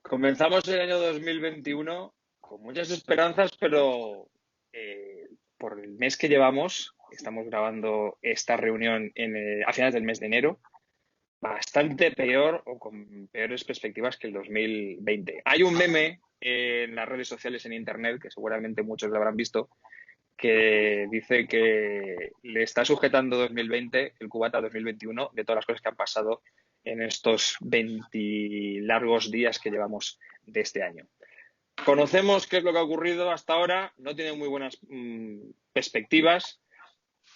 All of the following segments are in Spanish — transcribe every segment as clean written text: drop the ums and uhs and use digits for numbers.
Comenzamos el año 2021 con muchas esperanzas, pero por el mes que llevamos, estamos grabando esta reunión a finales del mes de enero, bastante peor o con peores perspectivas que el 2020. Hay un meme en las redes sociales, en Internet, que seguramente muchos lo habrán visto, que dice que le está sujetando 2020, el cubata 2021, de todas las cosas que han pasado en estos 20 largos días que llevamos de este año. Conocemos qué es lo que ha ocurrido hasta ahora, no tiene muy buenas perspectivas,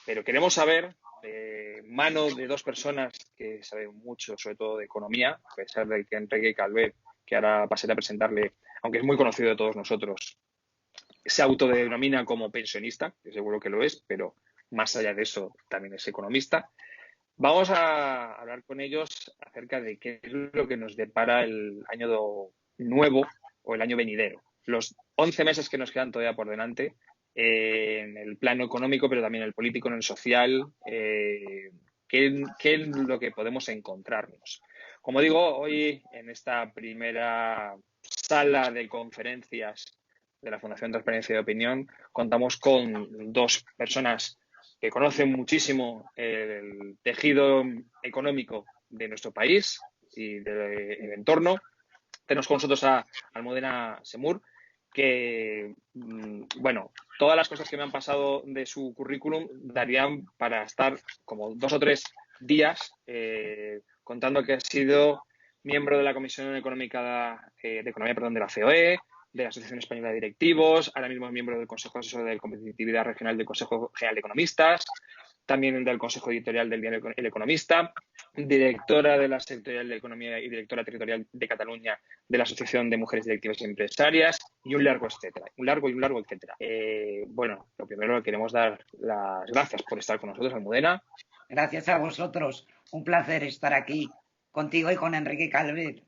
pero queremos saber, de mano de dos personas que saben mucho, sobre todo de economía, a pesar de que Enrique Calvet, que ahora pasaré a presentarle, aunque es muy conocido de todos nosotros, se autodenomina como pensionista, que seguro que lo es, pero más allá de eso también es economista. Vamos a hablar con ellos acerca de qué es lo que nos depara el año nuevo o el año venidero. Los 11 meses que nos quedan todavía por delante, en el plano económico, pero también en el político, en el social, qué es lo que podemos encontrarnos. Como digo, hoy en esta primera sala de conferencias de la Fundación Transparencia y Opinión contamos con dos personas que conocen muchísimo el tejido económico de nuestro país y del entorno. Tenemos con nosotros a Almudena Semur, que, bueno, todas las cosas que me han pasado de su currículum darían para estar como 2 o 3 días contando que ha sido miembro de la Comisión Económica de Economía, perdón, de la COE, de la Asociación Española de Directivos, ahora mismo es miembro del Consejo Asesor de Competitividad Regional del Consejo General de Economistas, también del Consejo Editorial del diario El Economista, directora de la Sectorial de Economía y directora territorial de Cataluña de la Asociación de Mujeres Directivas y Empresarias, y un largo etcétera, un largo etcétera. Bueno, lo primero le queremos dar las gracias por estar con nosotros, Almudena. Gracias a vosotros. Un placer estar aquí contigo y con Enrique Calvet.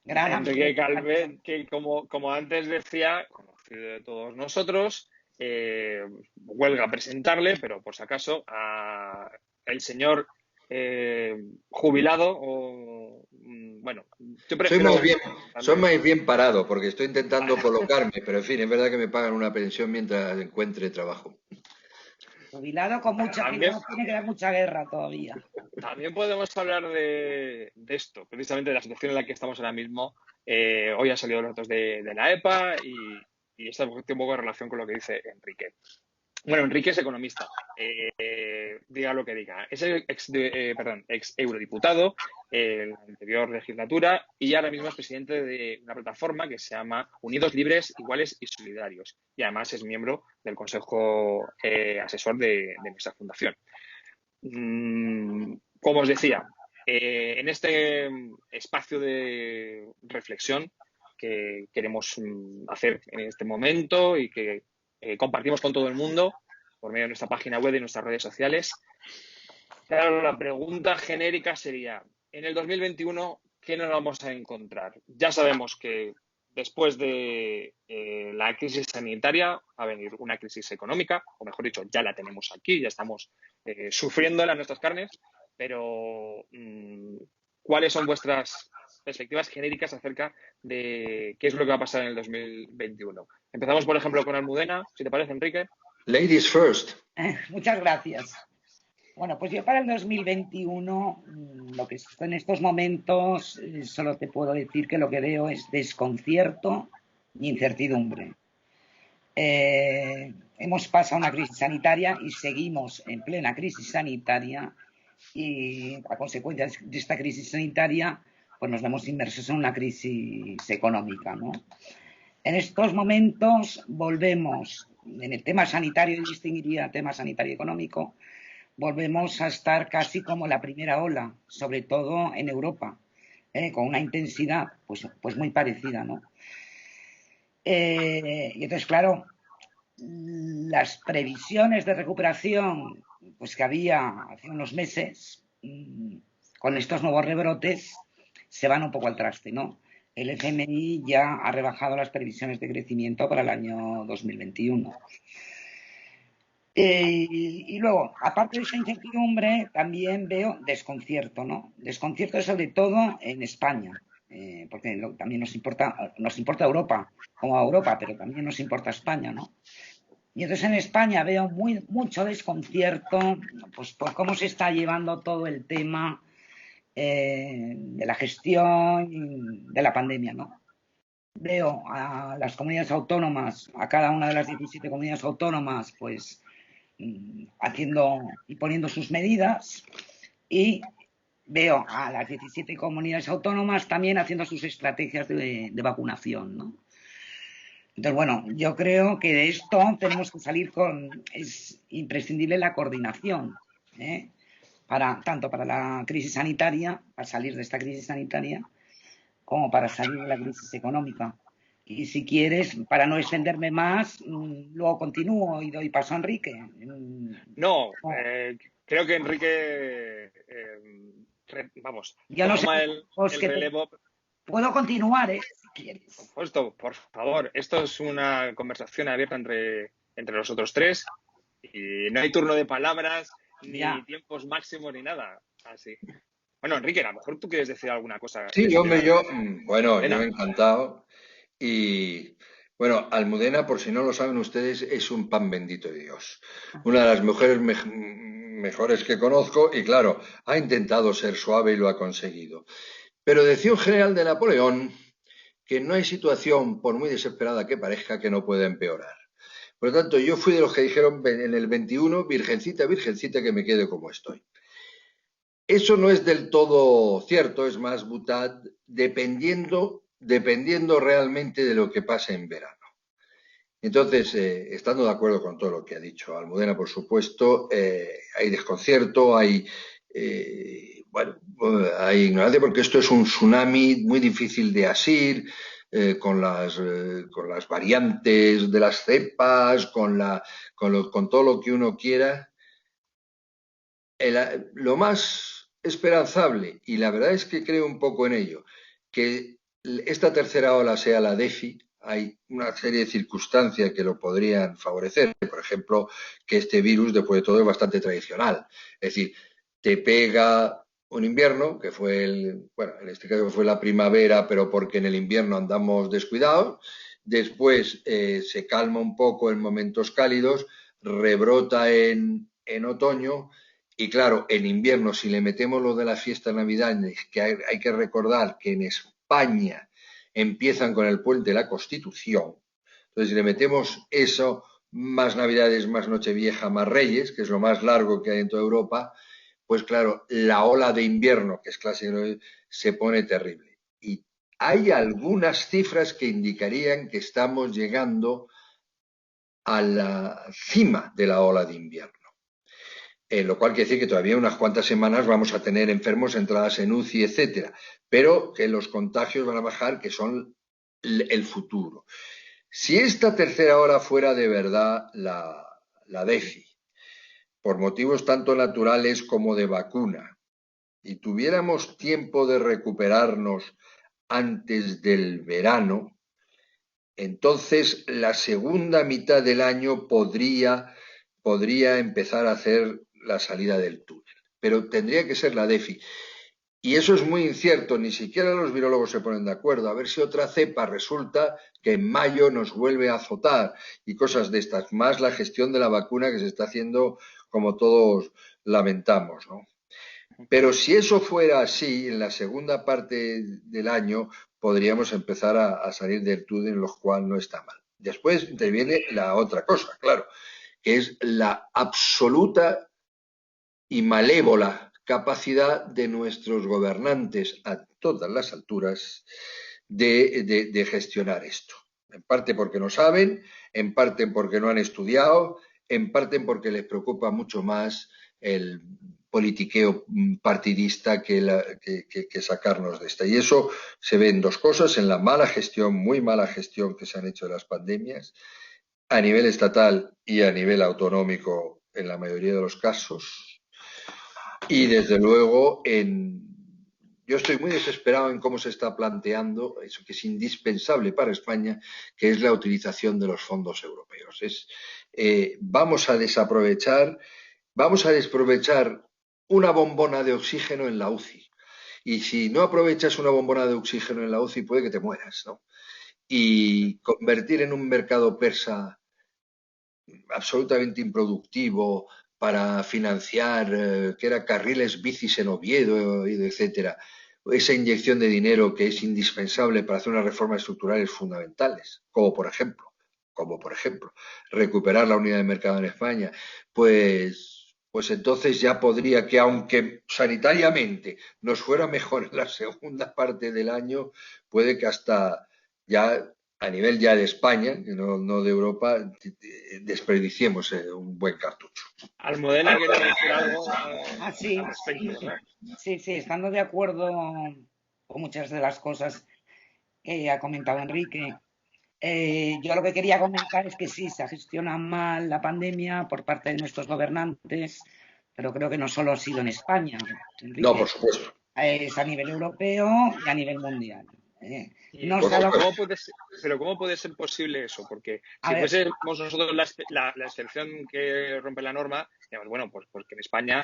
Gran amigo. Enrique Calvet, que como antes decía, conocido de todos nosotros, huelga presentarle, pero por si acaso, a el señor jubilado o, bueno, yo Soy prefiero... más bien, soy más bien parado porque estoy intentando colocarme, pero en fin, es verdad que me pagan una pensión mientras encuentre trabajo. Jubilado con mucha, También, tiene que dar mucha guerra todavía. también podemos hablar de esto, precisamente de la situación en la que estamos ahora mismo. Hoy han salido los datos de la EPA y esta tiene un poco de relación con lo que dice Enrique. Bueno, Enrique es economista, diga lo que diga. Es el ex eurodiputado en la anterior legislatura y ahora mismo es presidente de una plataforma que se llama Unidos, Libres, Iguales y Solidarios. Y además es miembro del Consejo Asesor de nuestra fundación. Como os decía, en este espacio de reflexión que queremos hacer en este momento y que compartimos con todo el mundo por medio de nuestra página web y nuestras redes sociales. Claro, la pregunta genérica sería, en el 2021, ¿qué nos vamos a encontrar? Ya sabemos que después de la crisis sanitaria va a venir una crisis económica, o mejor dicho, ya la tenemos aquí, ya estamos sufriéndola en nuestras carnes, pero ¿cuáles son vuestras perspectivas genéricas acerca de qué es lo que va a pasar en el 2021? Empezamos, por ejemplo, con Almudena, si te parece, Enrique. Ladies first. Muchas gracias. Bueno, pues yo para el 2021, lo que está en estos momentos, solo te puedo decir que lo que veo es desconcierto y incertidumbre. Hemos pasado una crisis sanitaria y seguimos en plena crisis sanitaria y a consecuencia de esta crisis sanitaria pues nos vemos inmersos en una crisis económica, ¿no? En estos momentos volvemos, en el tema sanitario, yo distinguiría tema sanitario y económico, volvemos a estar casi como la primera ola, sobre todo en Europa, con una intensidad pues muy parecida, ¿no? Y entonces, claro, las previsiones de recuperación pues que había hace unos meses, con estos nuevos rebrotes, se van un poco al traste, ¿no? El FMI ya ha rebajado las previsiones de crecimiento para el año 2021. Y luego, aparte de esa incertidumbre, también veo desconcierto, ¿no? Desconcierto sobre todo en España. porque también nos importa Europa, como a Europa, pero también nos importa España, ¿no? Y entonces en España veo mucho desconcierto, pues por cómo se está llevando todo el tema de la gestión de la pandemia, ¿no? Veo a las comunidades autónomas, a cada una de las 17 comunidades autónomas, pues haciendo y poniendo sus medidas, y veo a las 17 comunidades autónomas también haciendo sus estrategias de vacunación, ¿no? Entonces, bueno, yo creo que de esto tenemos que salir es imprescindible la coordinación, ¿eh? Tanto para la crisis sanitaria, para salir de esta crisis sanitaria, como para salir de la crisis económica. Y si quieres, para no extenderme más, luego continúo y doy paso a Enrique. No, No, creo que Enrique, vamos, yo no sé, toma pues el que relevo. puedo continuar, si Por quieres. supuesto, por favor, esto es una conversación abierta entre los otros tres y no hay turno de palabras, ni Ya. tiempos máximos, ni nada. Así. Bueno, Enrique, a lo mejor tú quieres decir alguna cosa Sí, de la bueno, yo Almudena. encantado. Y bueno, Almudena, por si no lo saben ustedes, es un pan bendito de Dios. Una de las mujeres mejores que conozco y claro, ha intentado ser suave y lo ha conseguido. Pero decía un general de Napoleón que no hay situación, por muy desesperada que parezca, que no pueda empeorar. Por lo tanto, yo fui de los que dijeron en el 21, virgencita, virgencita, que me quede como estoy. Eso no es del todo cierto, es más, Butad, dependiendo realmente de lo que pase en verano. Entonces, estando de acuerdo con todo lo que ha dicho Almudena, por supuesto, hay desconcierto, bueno, hay ignorancia, porque esto es un tsunami muy difícil de asir, con las variantes de las cepas, con todo lo que uno quiera. Lo más esperanzable, y la verdad es que creo un poco en ello, que esta tercera ola sea la DEFI. Hay una serie de circunstancias que lo podrían favorecer. Por ejemplo, que este virus, después de todo, es bastante tradicional. Es decir, te pega un invierno, que fue bueno, en este caso fue la primavera, pero porque en el invierno andamos descuidados. Después se calma un poco en momentos cálidos, rebrota en otoño y claro, en invierno, si le metemos lo de las fiestas navideñas, que hay que recordar que en España empiezan con el puente de la Constitución, entonces si le metemos eso, más Navidades, más Nochevieja, más Reyes, que es lo más largo que hay en toda Europa, pues claro, la ola de invierno, que es clásica, se pone terrible. Y hay algunas cifras que indicarían que estamos llegando a la cima de la ola de invierno. Lo cual quiere decir que todavía unas cuantas semanas vamos a tener enfermos, entradas en UCI, etcétera, pero que los contagios van a bajar, que son el futuro. Si esta tercera ola fuera de verdad la DEFI, por motivos tanto naturales como de vacuna, y tuviéramos tiempo de recuperarnos antes del verano, entonces la segunda mitad del año podría empezar a hacer la salida del túnel. Pero tendría que ser la DEFI. Y eso es muy incierto, ni siquiera los virólogos se ponen de acuerdo. A ver si otra cepa resulta que en mayo nos vuelve a azotar y cosas de estas. Más la gestión de la vacuna que se está haciendo como todos lamentamos, ¿no? Pero si eso fuera así, en la segunda parte del año podríamos empezar a salir del túnel, lo cual no está mal. Después interviene la otra cosa, claro, que es la absoluta y malévola capacidad de nuestros gobernantes a todas las alturas de gestionar esto. En parte porque no saben, en parte porque no han estudiado, en parte porque les preocupa mucho más el politiqueo partidista que sacarnos de esta. Y eso se ve en dos cosas, en la mala gestión, muy mala gestión que se han hecho de las pandemias, a nivel estatal y a nivel autonómico en la mayoría de los casos, y desde luego, yo estoy muy desesperado en cómo se está planteando eso que es indispensable para España, que es la utilización de los fondos europeos. Vamos a despropechar una bombona de oxígeno en la UCI. Y si no aprovechas una bombona de oxígeno en la UCI, puede que te mueras, ¿no? Y convertir en un mercado persa absolutamente improductivo para financiar, que era carriles bicis en Oviedo, etcétera, esa inyección de dinero que es indispensable para hacer unas reformas estructurales fundamentales, como por ejemplo, recuperar la unidad de mercado en España, pues entonces ya podría que, aunque sanitariamente nos fuera mejor en la segunda parte del año, puede que hasta ya a nivel ya de España, no de Europa, desperdiciemos un buen cartucho. Almudena quería decir algo Sí, al respecto, ¿verdad? sí, sí, estando de acuerdo con muchas de las cosas que ha comentado Enrique. Yo lo que quería comentar es que sí, se gestiona mal la pandemia por parte de nuestros gobernantes, pero creo que no solo ha sido en España, No, por Enrique, supuesto. es a nivel europeo y a nivel mundial. Y, No se Por ha dado, pero ¿cómo puede ser posible eso? Porque a si ver, fuésemos nosotros la excepción que rompe la norma, digamos, bueno, pues que en España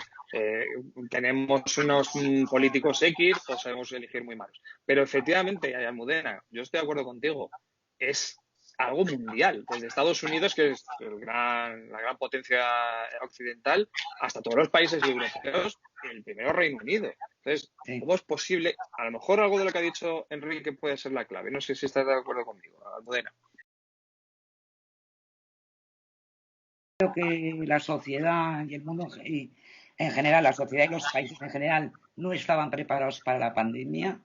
tenemos unos políticos X o sabemos elegir muy malos. Pero efectivamente, Almudena, yo estoy de acuerdo contigo, es algo mundial, desde Estados Unidos, que es la gran potencia occidental, hasta todos los países europeos, el primero Reino Unido. Entonces, sí, ¿cómo es posible? A lo mejor algo de lo que ha dicho Enrique puede ser la clave. No sé si estás de acuerdo conmigo, Almudena. creo que la sociedad y el mundo y en general, la sociedad y los países en general no estaban preparados para la pandemia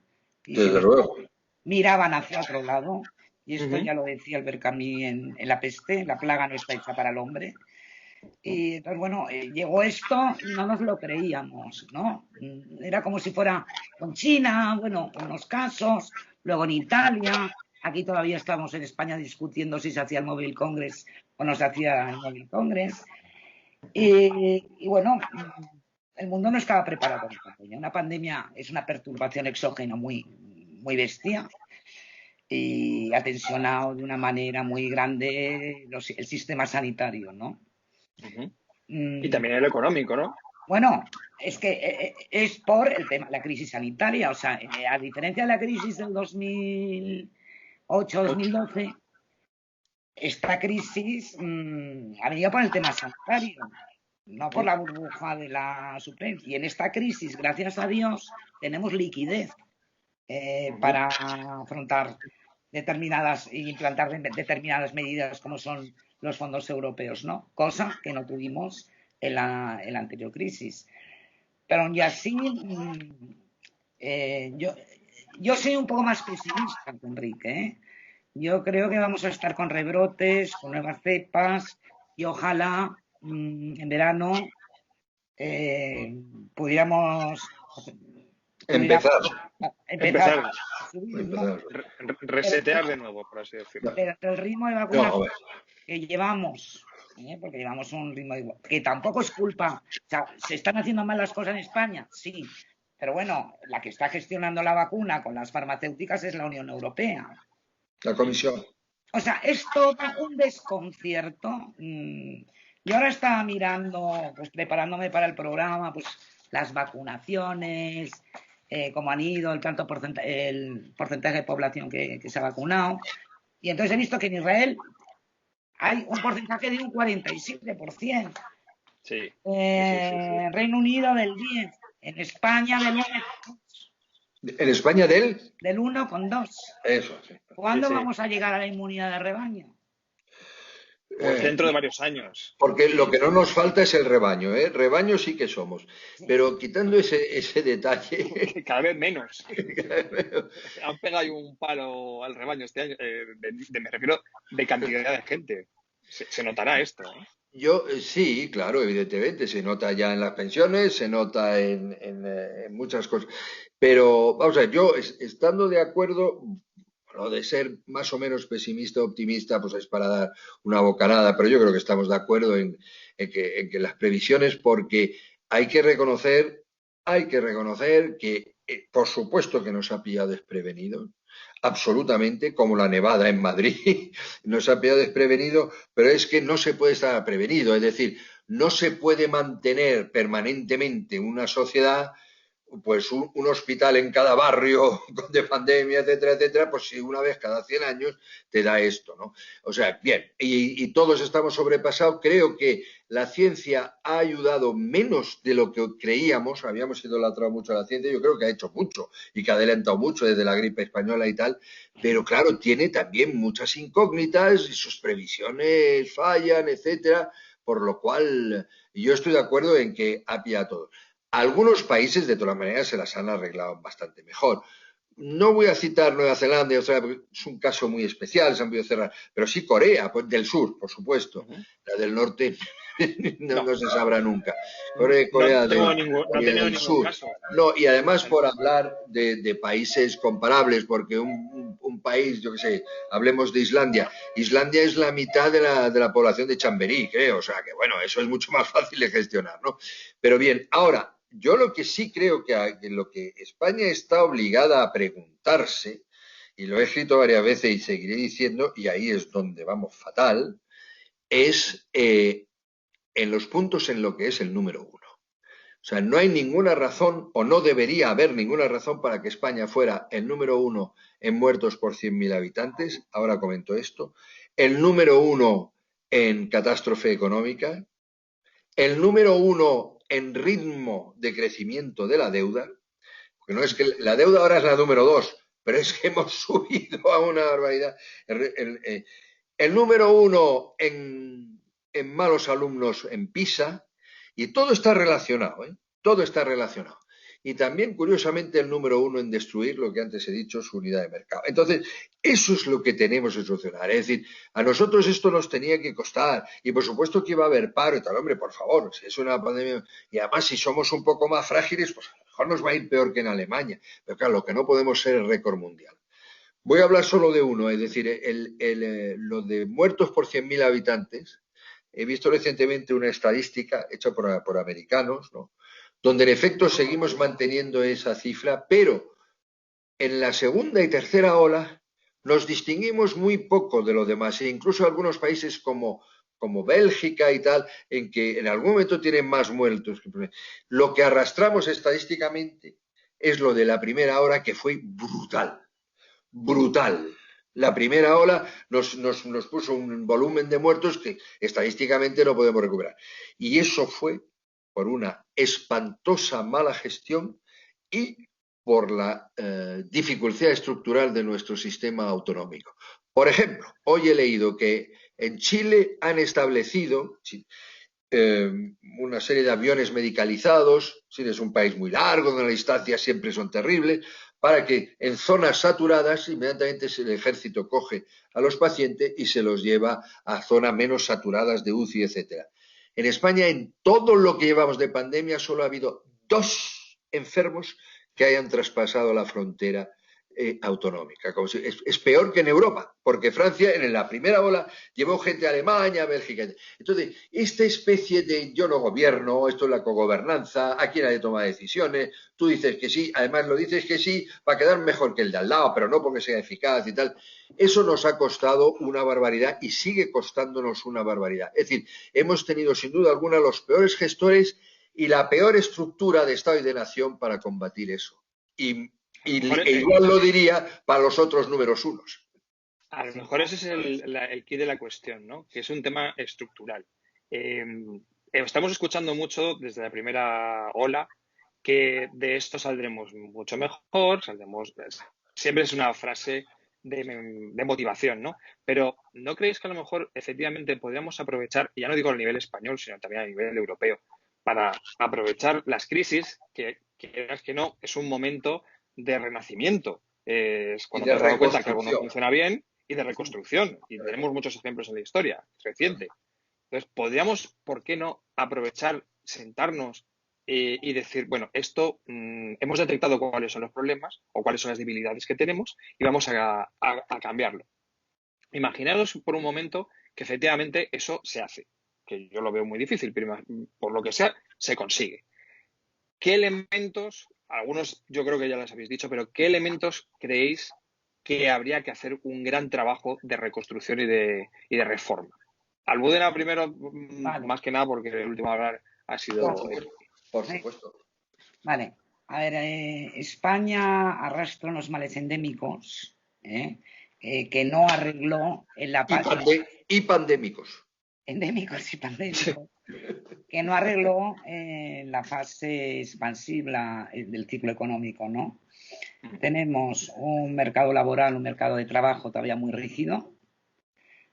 y Desde luego. miraban hacia otro lado. Y Uh esto -huh. ya lo decía Albert Camus en La peste, la plaga no está hecha para el hombre. Y entonces, bueno, llegó esto y no nos lo creíamos, ¿no? Era como si fuera con China, bueno, con unos casos, luego en Italia, aquí todavía estamos en España discutiendo si se hacía el Mobile Congress o no se hacía el Mobile Congress. Y bueno, el mundo no estaba preparado para una pandemia. Una pandemia es una perturbación exógena muy, muy bestia y ha tensionado de una manera muy grande el sistema sanitario, ¿no? Uh -huh. Y Mm, también el económico, ¿no? Bueno, es que es por el tema, la crisis sanitaria. O sea, a diferencia de la crisis del 2008-2012, esta crisis ha venido por el tema sanitario, no por la burbuja de la suplencia. Y en esta crisis, gracias a Dios, tenemos liquidez para afrontar determinadas e implantar determinadas medidas como son los fondos europeos, ¿no? Cosa que no tuvimos en la anterior crisis. Pero aún así, yo soy un poco más pesimista que Enrique, ¿eh? Yo creo que vamos a estar con rebrotes, con nuevas cepas y ojalá en verano eh, pudiéramos, pudiéramos Empezar. empezar Empezar, a subir, ¿no? Empezar. Pero, resetear de nuevo, por así decirlo. pero el ritmo de No, a vacunación ver. que llevamos, porque llevamos un ritmo que tampoco es culpa, o sea, ¿se están haciendo mal las cosas en España? Sí, pero bueno, la que está gestionando la vacuna con las farmacéuticas es la Unión Europea. La comisión. O sea, es todo un desconcierto. Yo ahora estaba mirando, pues preparándome para el programa, pues las vacunaciones, cómo han ido, el porcentaje de población que se ha vacunado. Y entonces he visto que en Israel hay un porcentaje de un 47%, Sí, sí, sí, sí. Reino Unido del 10%, en España En España del 1,2%. eso, sí. Sí, ¿Cuándo sí. vamos a llegar a la inmunidad de rebaño? Pues Eh, dentro de varios años. Porque lo que no nos falta es el rebaño, ¿eh? Rebaño sí que somos. Sí. Pero quitando ese detalle, Cada vez menos. Han pegado ahí un palo al rebaño este año. Me refiero de cantidad de gente. Se notará esto, ¿eh? yo sí, claro, evidentemente, se nota ya en las pensiones, se nota en muchas cosas. Pero, vamos a ver, yo estando de acuerdo, lo de ser más o menos pesimista o optimista, pues es para dar una bocanada, pero yo creo que estamos de acuerdo en que las previsiones, porque hay que reconocer que, por supuesto que nos ha pillado desprevenido, absolutamente, como la nevada en Madrid, nos ha pillado desprevenido, pero es que no se puede estar prevenido, es decir, no se puede mantener permanentemente una sociedad pues un hospital en cada barrio de pandemia, etcétera, etcétera, pues si una vez cada 100 años te da esto, ¿no? O sea, bien, y todos estamos sobrepasados. Creo que la ciencia ha ayudado menos de lo que creíamos. Habíamos idolatrado mucho a la ciencia. Yo creo que ha hecho mucho y que ha adelantado mucho desde la gripe española y tal. Pero claro, tiene también muchas incógnitas y sus previsiones fallan, etcétera. Por lo cual, yo estoy de acuerdo en que ha pillado todo. Algunos países, de todas maneras, se las han arreglado bastante mejor. No voy a citar Nueva Zelanda y Australia porque es un caso muy especial, se han podido cerrar, pero sí Corea, pues, del Sur, por supuesto. La del Norte no, No, no se sabrá nunca. no Corea tengo ningún, no he Corea tenido del ningún Sur. caso. No, y además por hablar de países comparables, porque un país, yo qué sé, hablemos de Islandia. Islandia es la mitad de la población de Chamberí, creo. O sea que, bueno, eso es mucho más fácil de gestionar, ¿no? Pero bien, ahora, yo lo que sí creo que lo que España está obligada a preguntarse, y lo he escrito varias veces y seguiré diciendo, y ahí es donde vamos fatal, es en los puntos en lo que es el número uno. O sea, no hay ninguna razón, o no debería haber ninguna razón para que España fuera el número uno en muertos por 100.000 habitantes. Ahora comento esto. El número uno en catástrofe económica. El número uno en ritmo de crecimiento de la deuda. Porque no es que la deuda ahora es la número dos, pero es que hemos subido a una barbaridad. El número uno en malos alumnos en PISA, y todo está relacionado, ¿eh? Todo está relacionado. Y también, curiosamente, el número uno en destruir lo que antes he dicho, su unidad de mercado. Entonces, eso es lo que tenemos que solucionar. Es decir, a nosotros esto nos tenía que costar. Y por supuesto que iba a haber paro y tal. Hombre, por favor, si es una pandemia. Y además, si somos un poco más frágiles, pues a lo mejor nos va a ir peor que en Alemania. Pero claro, lo que no podemos ser es récord mundial. Voy a hablar solo de uno, es decir, lo de muertos por 100.000 habitantes. He visto recientemente una estadística hecha por americanos, ¿no? Donde en efecto seguimos manteniendo esa cifra, pero en la segunda y tercera ola nos distinguimos muy poco de los demás, e incluso algunos países como Bélgica y tal, en que en algún momento tienen más muertos. Lo que arrastramos estadísticamente es lo de la primera ola, que fue brutal. Brutal. La primera ola nos puso un volumen de muertos que estadísticamente no podemos recuperar. Y eso fue por una espantosa mala gestión y por la dificultad estructural de nuestro sistema autonómico. Por ejemplo, hoy he leído que en Chile han establecido una serie de aviones medicalizados. Chile es un país muy largo, donde las distancias siempre son terribles, para que en zonas saturadas inmediatamente el ejército coge a los pacientes y se los lleva a zonas menos saturadas de UCI, etcétera. En España, en todo lo que llevamos de pandemia, solo ha habido 2 enfermos que hayan traspasado la frontera autonómica. Como si, es peor que en Europa, porque Francia en la primera ola llevó gente a Alemania, a Bélgica. Entonces, esta especie de yo no gobierno, esto es la cogobernanza, aquí nadie toma decisiones, tú dices que sí, además lo dices que sí para quedar mejor que el de al lado, pero no porque sea eficaz y tal. Eso nos ha costado una barbaridad y sigue costándonos una barbaridad. Es decir, hemos tenido sin duda alguna los peores gestores y la peor estructura de Estado y de Nación para combatir eso. Igual lo diría para los otros números unos. A lo mejor ese es el quid de la cuestión, ¿no? Que es un tema estructural. Estamos escuchando mucho desde la primera ola que de esto saldremos mucho mejor, siempre es una frase de motivación, ¿no? Pero ¿no creéis que a lo mejor efectivamente podríamos aprovechar, y ya no digo a nivel español, sino también a nivel europeo, para aprovechar las crisis, que no, es un momento de renacimiento? Es Y cuando te de has dado cuenta que algo no reconstrucción. funciona bien y de reconstrucción. Y tenemos muchos ejemplos en la historia reciente. Entonces, podríamos, ¿por qué no aprovechar, sentarnos y decir, bueno, esto hemos detectado cuáles son los problemas o cuáles son las debilidades que tenemos y vamos a cambiarlo? Imaginaros por un momento que efectivamente eso se hace, que yo lo veo muy difícil, pero por lo que sea, se consigue. ¿Qué elementos, algunos yo creo que ya los habéis dicho, pero qué elementos creéis que habría que hacer un gran trabajo de reconstrucción y de reforma? Almudena primero, Vale. más que nada porque el último a hablar ha sido Por supuesto. Vale. A ver, España arrastra unos males endémicos que no arregló en la Y pandémicos. endémicos y pandémicos, que no arregló la fase expansiva del ciclo económico, ¿no? Tenemos un mercado laboral, un mercado de trabajo todavía muy rígido,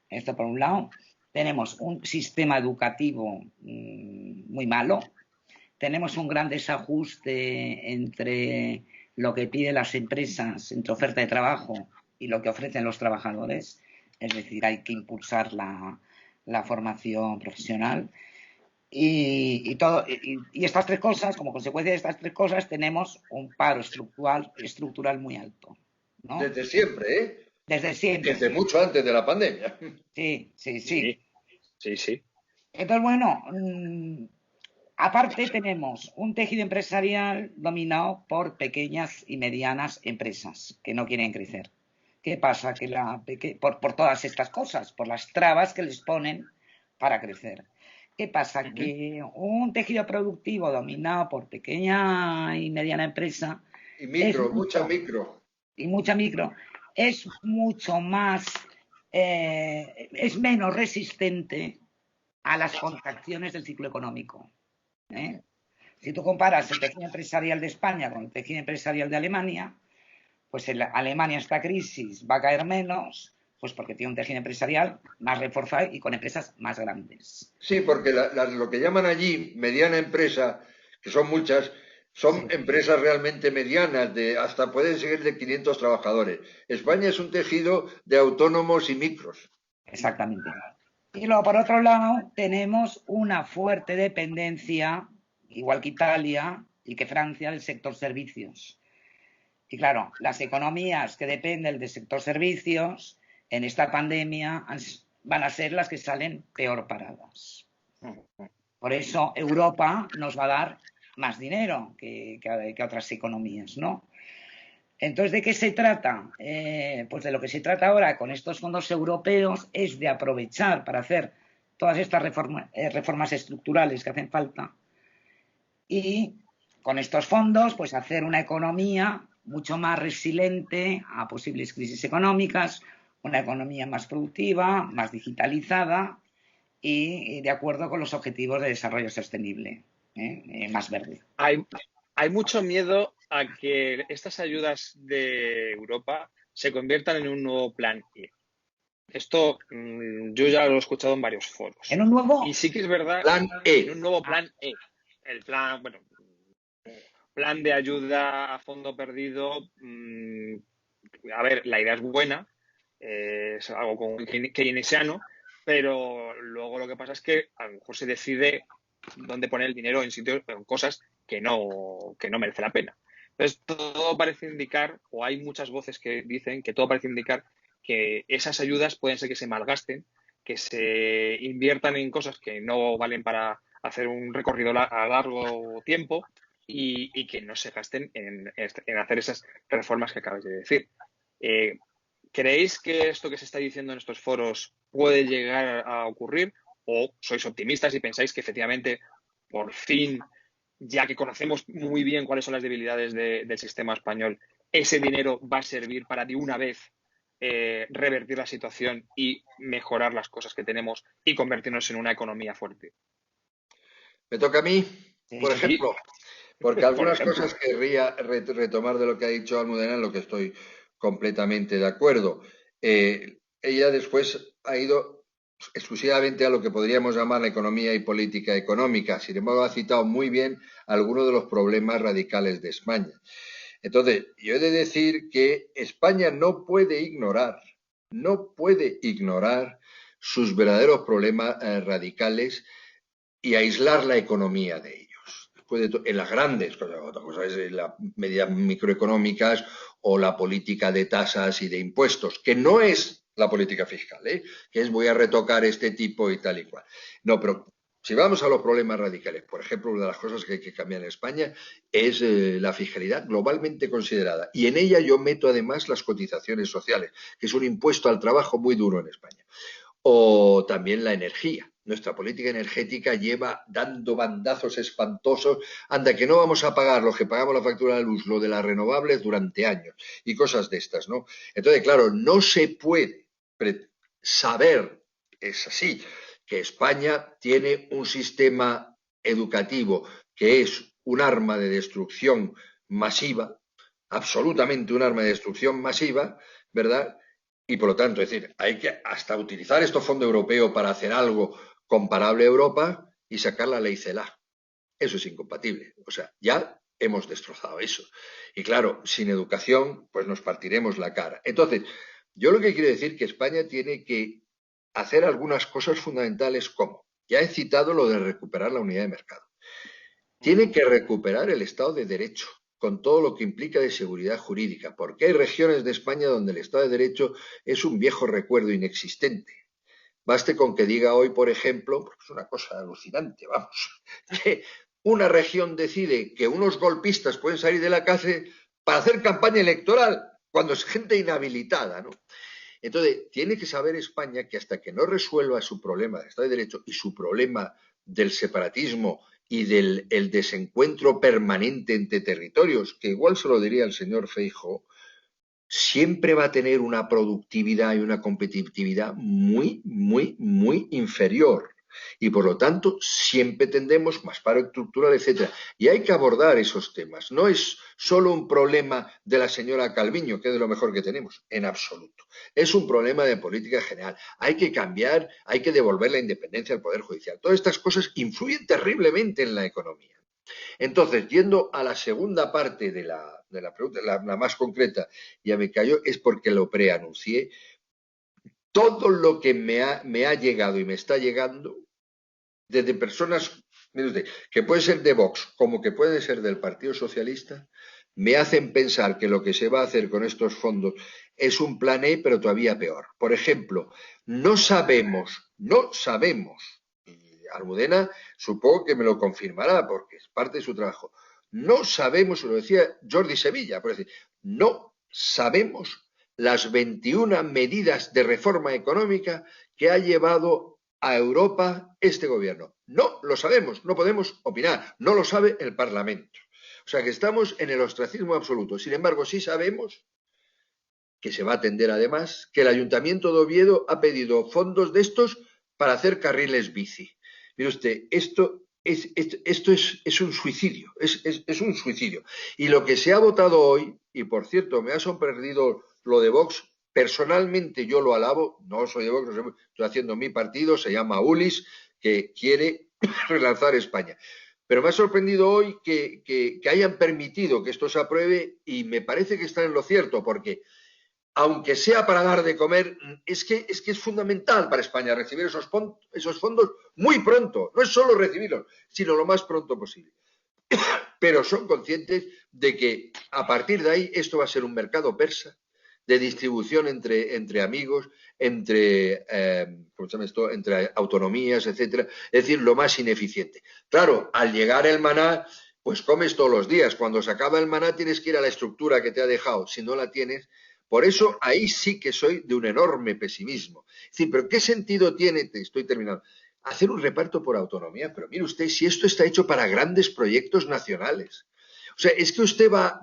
esto por un lado. Tenemos un sistema educativo muy malo. Tenemos un gran desajuste entre lo que piden las empresas, entre oferta de trabajo y lo que ofrecen los trabajadores. Es decir, hay que impulsar la formación profesional. Y estas tres cosas, como consecuencia de estas tres cosas, tenemos un paro estructural muy alto, ¿no? Desde siempre, ¿eh? Desde siempre. Desde mucho antes de la pandemia. Sí, sí, Sí, sí. sí, sí. Entonces, bueno, aparte tenemos un tejido empresarial dominado por pequeñas y medianas empresas que no quieren crecer. ¿Qué pasa? Que por todas estas cosas, por las trabas que les ponen para crecer. ¿Qué pasa? Que un tejido productivo dominado por pequeña y mediana empresa Y es mucha mucho, micro. y mucha micro, es mucho más, es menos resistente a las contracciones del ciclo económico. ¿eh? Si tú comparas el tejido empresarial de España con el tejido empresarial de Alemania, pues en Alemania esta crisis va a caer menos, pues porque tiene un tejido empresarial más reforzado y con empresas más grandes. Sí, porque lo que llaman allí mediana empresa, que son muchas, son Sí, empresas realmente medianas, hasta pueden ser de 500 trabajadores. España es un tejido de autónomos y micros. exactamente. Y luego, por otro lado, tenemos una fuerte dependencia, igual que Italia y que Francia, del sector servicios. Y claro, las economías que dependen del sector servicios en esta pandemia van a ser las que salen peor paradas. Por eso Europa nos va a dar más dinero que otras economías, ¿no? Entonces, ¿de qué se trata? Pues de lo que se trata ahora con estos fondos europeos es de aprovechar para hacer todas estas reformas estructurales que hacen falta y con estos fondos pues hacer una economía mucho más resiliente a posibles crisis económicas, una economía más productiva, más digitalizada y de acuerdo con los objetivos de desarrollo sostenible, más verde. Hay mucho miedo a que estas ayudas de Europa se conviertan en un nuevo plan E. Esto yo ya lo he escuchado en varios En foros. un nuevo Y sí que es verdad, Plan en un E. nuevo plan E. El plan, bueno, plan de ayuda a fondo perdido. A ver, la idea es buena, es algo como keynesiano, pero luego lo que pasa es que a lo mejor se decide dónde poner el dinero en sitios, en cosas que no merece la pena. Entonces, todo parece indicar, o hay muchas voces que dicen que todo parece indicar que esas ayudas pueden ser que se malgasten, que se inviertan en cosas que no valen para hacer un recorrido a largo tiempo y que no se gasten en hacer esas reformas que acabas de decir. Eh, ¿Creéis que esto que se está diciendo en estos foros puede llegar a ocurrir? ¿O sois optimistas y pensáis que efectivamente, por fin, ya que conocemos muy bien cuáles son las debilidades del sistema español, ese dinero va a servir para de una vez revertir la situación y mejorar las cosas que tenemos y convertirnos en una economía fuerte? Me toca a mí, por sí, Sí, ejemplo, porque por algunas ejemplo. cosas querría retomar de lo que ha dicho Almudena, en lo que estoy completamente de acuerdo. Ella después ha ido exclusivamente a lo que podríamos llamar la economía y política económica. Sin embargo, ha citado muy bien algunos de los problemas radicales de España. Entonces, yo he de decir que España no puede ignorar sus verdaderos problemas radicales y aislar la economía de ellos. En las grandes, otra cosa es las medidas microeconómicas o la política de tasas y de impuestos, que no es la política fiscal, que es voy a retocar este tipo y tal y cual. No, pero si vamos a los problemas radicales, por ejemplo, una de las cosas que hay que cambiar en España es la fiscalidad globalmente considerada. Y en ella yo meto además las cotizaciones sociales, que es un impuesto al trabajo muy duro en España. O también la energía. Nuestra política energética lleva dando bandazos espantosos. Anda, que no vamos a pagar lo que pagamos la factura de la luz, lo de las renovables durante años y cosas de estas, ¿no? Entonces, claro, no se puede saber, es así, que España tiene un sistema educativo que es un arma de destrucción masiva, absolutamente un arma de destrucción masiva, ¿verdad? Y por lo tanto, es decir, hay que hasta utilizar estos fondos europeos para hacer algo comparable a Europa y sacar la ley CELA. Eso es incompatible. O sea, ya hemos destrozado eso. Y claro, sin educación, pues nos partiremos la cara. Entonces, yo lo que quiero decir es que España tiene que hacer algunas cosas fundamentales como, ya he citado lo de recuperar la unidad de mercado. Tiene que recuperar el Estado de Derecho, con todo lo que implica de seguridad jurídica, porque hay regiones de España donde el Estado de Derecho es un viejo recuerdo inexistente. Baste con que diga hoy, por ejemplo, porque es una cosa alucinante, vamos, que una región decide que unos golpistas pueden salir de la cárcel para hacer campaña electoral, cuando es gente inhabilitada, ¿no? Entonces, tiene que saber España que hasta que no resuelva su problema del Estado de Derecho y su problema del separatismo y del el desencuentro permanente entre territorios, que igual se lo diría el señor Feijóo, siempre va a tener una productividad y una competitividad muy, muy, muy inferior. Y por lo tanto, siempre tendremos más paro estructural, etcétera. Y hay que abordar esos temas. No es solo un problema de la señora Calviño, que es de lo mejor que tenemos, en absoluto. Es un problema de política general. Hay que cambiar, hay que devolver la independencia al Poder Judicial. Todas estas cosas influyen terriblemente en la economía. Entonces, yendo a la segunda parte de la pregunta, la más concreta, ya me cayó, es porque lo preanuncié. Todo lo que me ha llegado y me está llegando, desde personas, mire usted, que puede ser de Vox como que puede ser del Partido Socialista, me hacen pensar que lo que se va a hacer con estos fondos es un plan E, pero todavía peor. Por ejemplo, no sabemos, y Almudena supongo que me lo confirmará porque es parte de su trabajo, no sabemos, lo decía Jordi Sevilla, por decir, no sabemos las 21 medidas de reforma económica que ha llevado a Europa este gobierno. No lo sabemos, no podemos opinar, no lo sabe el Parlamento. O sea que estamos en el ostracismo absoluto. Sin embargo, sí sabemos que se va a atender además que el Ayuntamiento de Oviedo ha pedido fondos de estos para hacer carriles bici. Mire usted, esto es un suicidio, es un suicidio. Y lo que se ha votado hoy, y por cierto, me ha sorprendido lo de Vox, personalmente yo lo alabo, no soy de Vox, estoy haciendo mi partido, se llama ULIS, que quiere relanzar España. Pero me ha sorprendido hoy que hayan permitido que esto se apruebe y me parece que están en lo cierto, porque aunque sea para dar de comer, es que es fundamental para España recibir esos fondos muy pronto. No es solo recibirlos, sino lo más pronto posible. Pero son conscientes de que a partir de ahí esto va a ser un mercado persa de distribución entre amigos, entre autonomías, etcétera. Es decir, lo más ineficiente. Claro, al llegar el maná, pues comes todos los días. Cuando se acaba el maná tienes que ir a la estructura que te ha dejado. Si no la tienes, por eso ahí sí que soy de un enorme pesimismo. Es decir, pero ¿qué sentido tiene? Te estoy terminando. Hacer un reparto por autonomía. Pero mire usted, si esto está hecho para grandes proyectos nacionales. O sea, es que usted va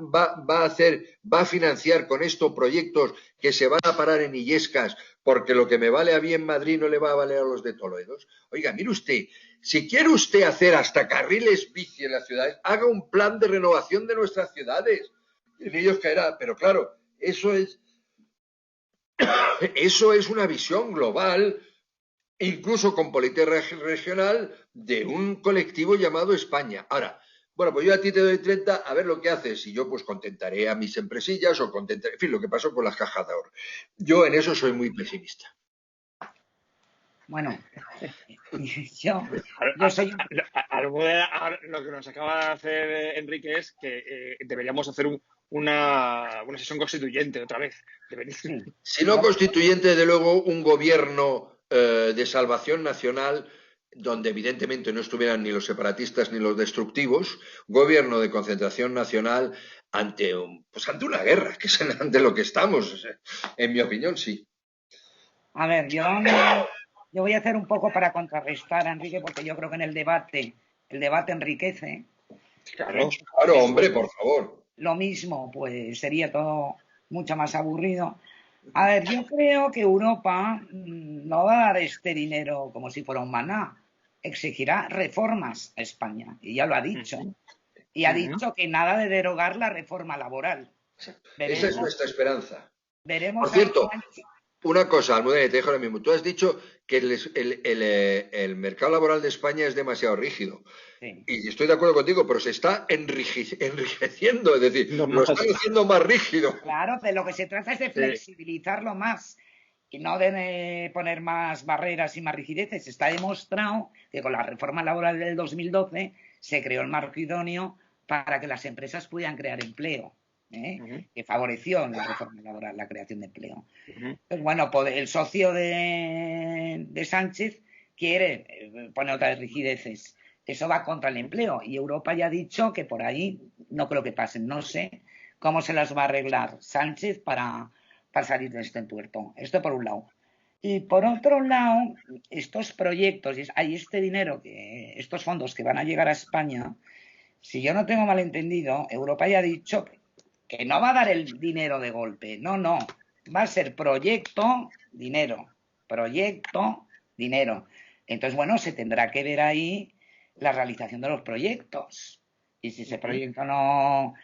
a financiar con esto proyectos que se van a parar en Illescas porque lo que me vale a mí en Madrid no le va a valer a los de Toledo. Oiga, mire usted, si quiere usted hacer hasta carriles bici en las ciudades, haga un plan de renovación de nuestras ciudades. En ellos caerá, pero claro, eso es una visión global, incluso con política regional, de un colectivo llamado España. Ahora, bueno, pues yo a ti te doy 30, a ver lo que haces. Y yo pues contentaré a mis empresillas o contentaré, en fin, lo que pasó con las cajas de ahorro. Yo en eso soy muy pesimista. Bueno, yo soy... Lo que nos acaba de hacer Enrique es que deberíamos hacer una sesión constituyente otra vez. Si no constituyente, de luego un gobierno de salvación nacional donde evidentemente no estuvieran ni los separatistas ni los destructivos, gobierno de concentración nacional ante una guerra, que es ante lo que estamos, en mi opinión, sí. A ver, yo yo voy a hacer un poco para contrarrestar a Enrique, porque yo creo que en el debate enriquece. Claro, Claro, por hombre, supuesto. por favor. Lo mismo, pues sería todo mucho más aburrido. A ver, yo creo que Europa no va a dar este dinero como si fuera un maná. Exigirá reformas a España, y ya lo ha dicho. Ujú, Y ha ujú. dicho que nada de derogar la reforma laboral. Esa es Veremos, nuestra esperanza. Por veremos a cierto, una cosa, Almudena, y te dejo ahora mismo. Tú has dicho que el mercado laboral de España es demasiado rígido. sí. Y estoy de acuerdo contigo, pero se está enrijeciendo, es decir, No lo están más. haciendo más rígido. Claro, de lo que se trata es de Sí. flexibilizarlo más y no de poner más barreras y más rigideces. Está demostrado que con la reforma laboral del 2012 se creó el marco idóneo para que las empresas pudieran crear empleo, ¿eh? Ujú, Que favoreció la reforma laboral la creación de empleo. ujú, Pues bueno, pues el socio de Sánchez quiere poner otras rigideces. Eso va contra el empleo y Europa ya ha dicho que por ahí no creo que pasen. No sé cómo se las va a arreglar Sánchez para salir de este entuerto. Esto por un lado. Y por otro lado, estos proyectos, hay este dinero, estos fondos que van a llegar a España, si yo no tengo malentendido, Europa ya ha dicho que no va a dar el dinero de golpe. No, no. Va a ser proyecto, dinero. Entonces, bueno, se tendrá que ver ahí la realización de los proyectos. Y si ese ujú, proyecto no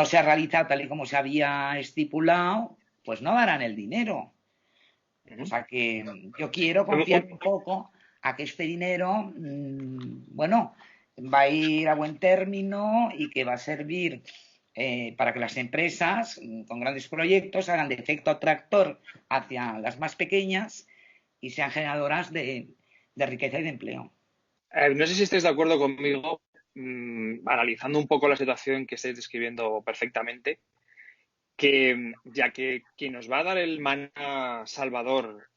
se ha realizado tal y como se había estipulado, pues no darán el dinero. O ujú. sea que yo quiero confiar un poco a que este dinero, bueno, va a ir a buen término y que va a servir para que las empresas con grandes proyectos hagan de efecto tractor hacia las más pequeñas y sean generadoras de riqueza y de empleo. No sé si estáis de acuerdo conmigo, analizando un poco la situación que estáis describiendo perfectamente, que ya que quien nos va a dar el maná salvador,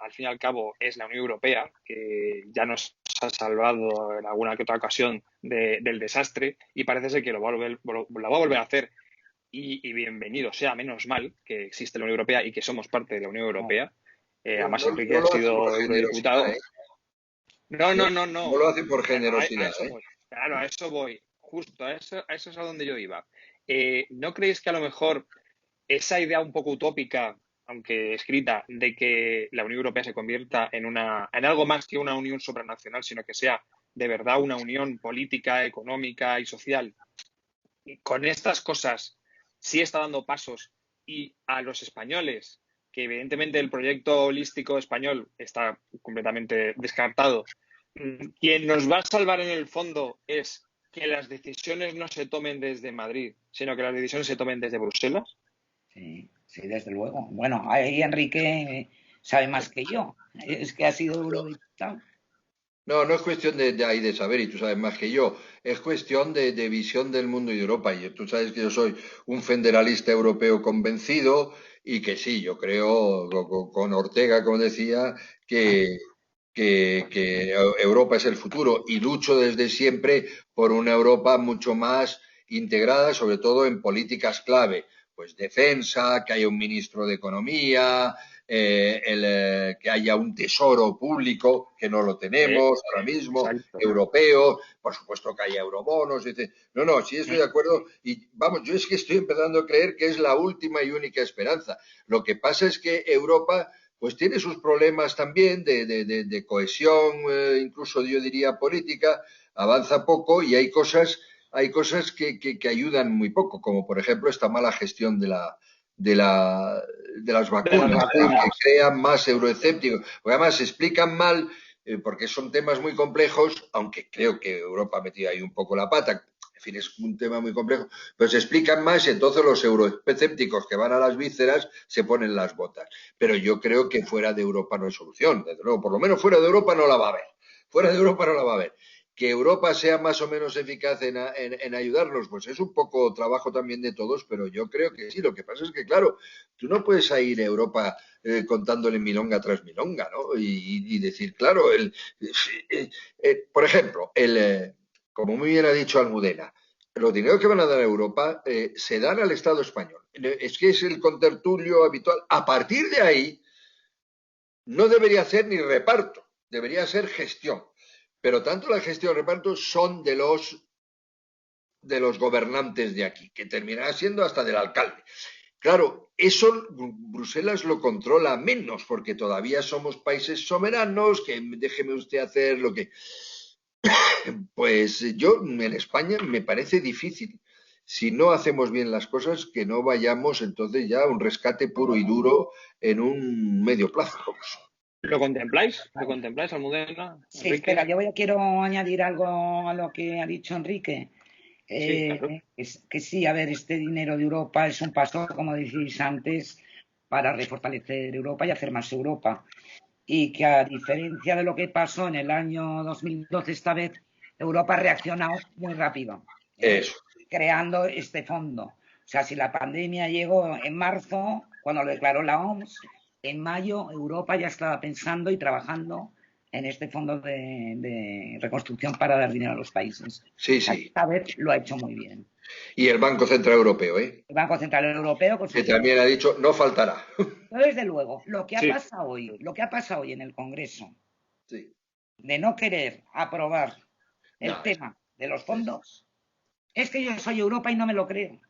al fin y al cabo, es la Unión Europea, que ya nos ha salvado en alguna que otra ocasión del desastre y parece ser que lo va a volver a hacer y bienvenido sea, menos mal que existe la Unión Europea y que somos parte de la Unión No, Europea. No, Además, no, Enrique no ha lo hace por sido generosidad, ¿eh? eurodiputado. No, No, no, no, no no. lo hace por Claro, a generosidad, eso ¿eh? voy. Claro, a eso voy. Justo, a eso es a donde yo iba. ¿No creéis que a lo mejor esa idea un poco utópica, aunque escrita, de que la Unión Europea se convierta en algo más que una unión supranacional, sino que sea de verdad una unión política, económica y social, y con estas cosas sí está dando pasos y a los españoles, que evidentemente el proyecto holístico español está completamente descartado, quien nos va a salvar en el fondo es que las decisiones no se tomen desde Madrid, sino que las decisiones se tomen desde Bruselas? sí, sí, desde luego. Bueno, ahí Enrique sabe más que yo. Es que ha sido eurodiputado. No, no es cuestión de ahí de saber, y tú sabes más que yo, es cuestión de visión del mundo y de Europa. Y tú sabes que yo soy un federalista europeo convencido y que sí, yo creo con Ortega, como decía, que, que Europa es el futuro y lucho desde siempre por una Europa mucho más integrada, sobre todo en políticas clave, pues defensa, que haya un ministro de Economía, que haya un tesoro público, que no lo tenemos ahora mismo, Exacto. europeo, por supuesto que haya eurobonos, etc. No, no, sí estoy de acuerdo y vamos, yo es que estoy empezando a creer que es la última y única esperanza. Lo que pasa es que Europa pues tiene sus problemas también de cohesión, incluso yo diría política, avanza poco y hay cosas que ayudan muy poco, como por ejemplo esta mala gestión de, la, de las De las vacunas, que vacunas. crean más euroescépticos. Porque además se explican mal, porque son temas muy complejos, aunque creo que Europa ha metido ahí un poco la pata. En fin, es un tema muy complejo, pero se explican más y entonces los euroescépticos que van a las vísceras se ponen las botas. Pero yo creo que fuera de Europa no hay solución, desde luego, por lo menos fuera de Europa no la va a haber. Fuera de Europa no la va a haber. Que Europa sea más o menos eficaz en ayudarnos, pues es un poco trabajo también de todos, pero yo creo que sí. Lo que pasa es que, claro, tú no puedes ir a Europa contándole milonga tras milonga, ¿no? Y decir, claro, por ejemplo, como muy bien ha dicho Almudena, los dineros que van a dar a Europa se dan al Estado español. Es que es el contertulio habitual. A partir de ahí, No debería ser ni reparto, debería ser gestión. Pero tanto la gestión y el reparto son de los gobernantes de aquí, que terminará siendo hasta del alcalde. Claro, eso Bruselas lo controla menos, porque todavía somos países soberanos, que déjeme usted hacer lo que... Pues yo en España me parece difícil, si no hacemos bien las cosas, que no vayamos entonces ya a un rescate puro y duro en un medio plazo. ¿Lo contempláis? ¿Lo Claro. contempláis, Almudena, Sí, espera, Enrique? quiero añadir algo a lo que ha dicho Enrique. Sí, claro. Que sí, a ver, este dinero de Europa es un paso, como decís antes, para refortalecer Europa y hacer más Europa. Y que a diferencia de lo que pasó en el año 2012, esta vez Europa ha reaccionado muy rápido, Eso. creando este fondo. O sea, si la pandemia llegó en marzo, cuando lo declaró la OMS, en mayo Europa ya estaba pensando y trabajando en este fondo de reconstrucción para dar dinero a los países. Sí, O sea, sí. esta vez lo ha hecho muy bien. Y el Banco Central Europeo, El Banco Central Europeo con que sus también ha dicho no faltará. Pero desde luego, Sí. lo que ha pasado hoy en el Congreso Sí. de no querer aprobar No, el tema de los fondos, es que yo soy Europa y no me lo creo.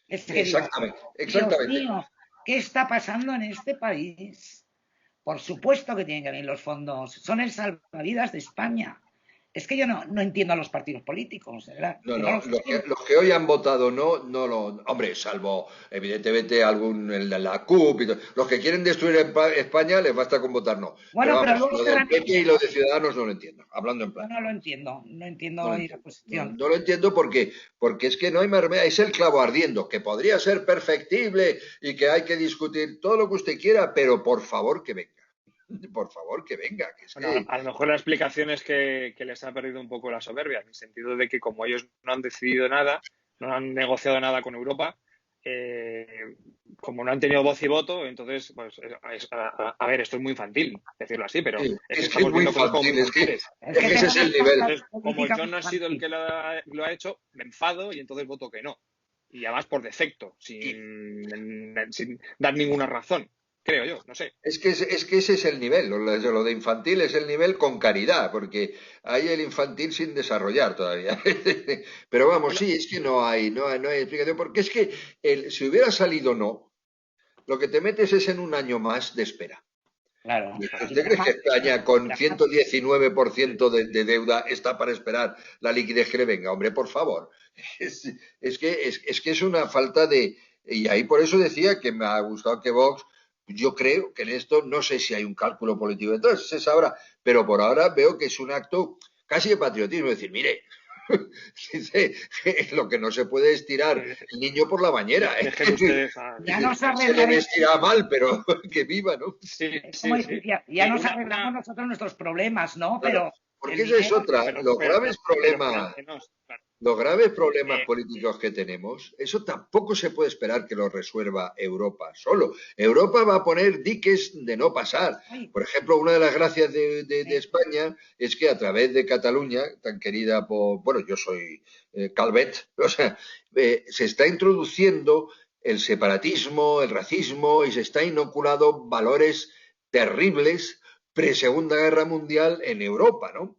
Es que digo, exactamente, Dios exactamente. mío, ¿qué está pasando en este país? Por supuesto que tienen que venir los fondos, son el salvavidas de España. Es que yo no entiendo a los partidos políticos, de verdad, No, que no no, los entiendo. los que hoy han votado no, no lo. Hombre, salvo evidentemente el de la CUP y todo. Los que quieren destruir España les basta con votar no. Pero Bueno, pero vamos, luego lo del querrán PP y lo de Ciudadanos no lo entiendo, hablando en yo plata. no entiendo No lo hoy la entiendo. No, cuestión. no lo entiendo porque es que no hay más remedio. Es el clavo ardiendo, que podría ser perfectible y que hay que discutir todo lo que usted quiera, pero por favor que venga. Por favor que venga, que es Bueno, que. a lo mejor la explicación es que les ha perdido un poco la soberbia, en el sentido de que como ellos no han decidido nada, no han negociado nada con Europa, como no han tenido voz y voto, entonces, pues, a ver, esto es muy infantil, decirlo así, pero Sí, es que es que es estamos muy viendo cosas como muy infantil, infantiles. Es es que que ese es el tenemos nivel. tanta Entonces, como política yo muy no he sido el infantil. que lo ha hecho, me enfado y entonces voto que no. Y además por defecto, Y, sin dar ninguna razón, creo yo, no sé. es que ese es el nivel, lo de infantil es el nivel con caridad, porque hay el infantil sin desarrollar todavía. Pero vamos, Bueno, sí, es que no hay explicación, porque es que si hubiera salido no, lo que te metes es en un año más de espera. Claro. Y ¿Usted cree que España con además, 119% de deuda está para esperar la liquidez que le venga? Hombre, por favor. Es que es una falta de... Y ahí por eso decía que me ha gustado que Vox, yo creo que en esto no sé si hay un cálculo político, entonces se sabrá, pero por ahora veo que es un acto casi de patriotismo, es decir, mire, dice, lo que no se puede es tirar el niño por la bañera, ¿eh? dejen ustedes ya nos Se le arreglaremos. vestirá mal, pero que viva, ¿no? Sí, Es como sí, sí. decir, ya Y nos arreglamos nosotros nuestros problemas, ¿no? Claro, Pero porque el esa es dinero, otra. claro. Los graves problemas Eh, políticos que tenemos, eso tampoco se puede esperar que lo resuelva Europa solo. Europa va a poner diques de no pasar. ay, Por ejemplo, una de las gracias de España es que a través de Cataluña, tan querida por, bueno, yo soy Calvet, o sea, se está introduciendo el separatismo, el racismo y se está inoculando valores terribles pre-Segunda Guerra Mundial en Europa, ¿no?